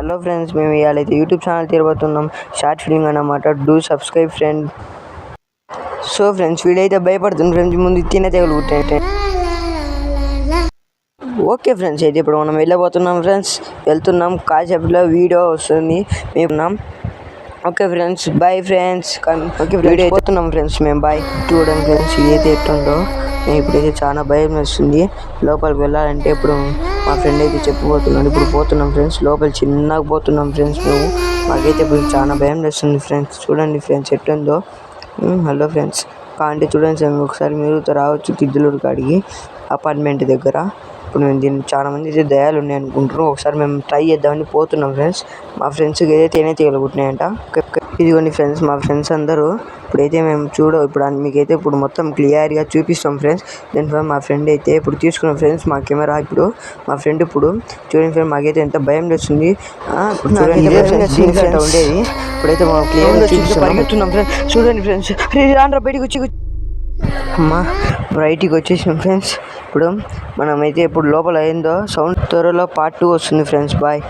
Hello friends, మేము ఇవాళైతే YouTube channel తీరబోతున్నాం. Short film అన్నమాట. Do subscribe friend. So friends, వీడైతే భయపడుతుంది ఫ్రెండ్స్. ముందు తినే తెగలు కుట్టే. ఓకే ఫ్రెండ్స్, అయితే ఇప్పుడు మనం వెళ్ళబోతున్నాం ఫ్రెండ్స్. వెళ్తున్నాం, కాసేపులో వీడియో వస్తుంది. మేము okay friends, bye friends. Okay video అయిపోతున్నాం ఫ్రెండ్స్. మేము బాయ్. చూడండి ఫ్రెండ్స్, ఇదైతే ఎట్టుందో. మేము ఇప్పుడైతే చాలా భయం వేస్తుంది. లోపలికి వెళ్ళాలంటే ఇప్పుడు మా ఫ్రెండ్ అయితే చెప్పబోతున్నాడు. ఇప్పుడు పోతున్నాం ఫ్రెండ్స్, లోపల చిన్నగా పోతున్నాం ఫ్రెండ్స్. మాకైతే ఇప్పుడు చాలా భయం వేస్తుంది ఫ్రెండ్స్. చూడండి ఫ్రెండ్స్ ఎట్టుందో. హలో ఫ్రెండ్స్, కాంటే చూడండి ఒకసారి మీరు రావచ్చు తిద్దులూరు కాడికి అపార్ట్మెంట్ దగ్గర. ఇప్పుడు మేము దీన్ని చాలా మంది అయితే దయాలు ఉన్నాయి అనుకుంటున్నాం. ఒకసారి మేము ట్రై చేద్దామని పోతున్నాం ఫ్రెండ్స్. మా ఫ్రెండ్స్కి అయితే తేనే తీగలుగుతున్నాయంట. ఇదిగోండి ఫ్రెండ్స్, మా ఫ్రెండ్స్ అందరూ ఇప్పుడైతే మేము ఇప్పుడు మీకైతే ఇప్పుడు మొత్తం క్లియర్గా చూపిస్తాం ఫ్రెండ్స్. దానిపై మా ఫ్రెండ్ అయితే ఇప్పుడు తీసుకున్నాం ఫ్రెండ్స్ మా కెమెరా. ఇప్పుడు మా ఫ్రెండ్ ఇప్పుడు చూడండి ఫ్రెండ్, మాకైతే ఎంత భయం వేస్తుంది. ఉండేది ఇప్పుడైతే మా క్లియర్గా పరిగెత్తున్నాం ఫ్రెండ్స్. చూడండి ఫ్రెండ్స్, రాండ్రా బయటికి వచ్చి అమ్మా బయటికి వచ్చేసాం ఫ్రెండ్స్. ఇప్పుడు మనమైతే ఇప్పుడు లోపల అయిందో సౌండ్ త్వరలో పార్ట్ 2 వస్తుంది ఫ్రెండ్స్. బాయ్.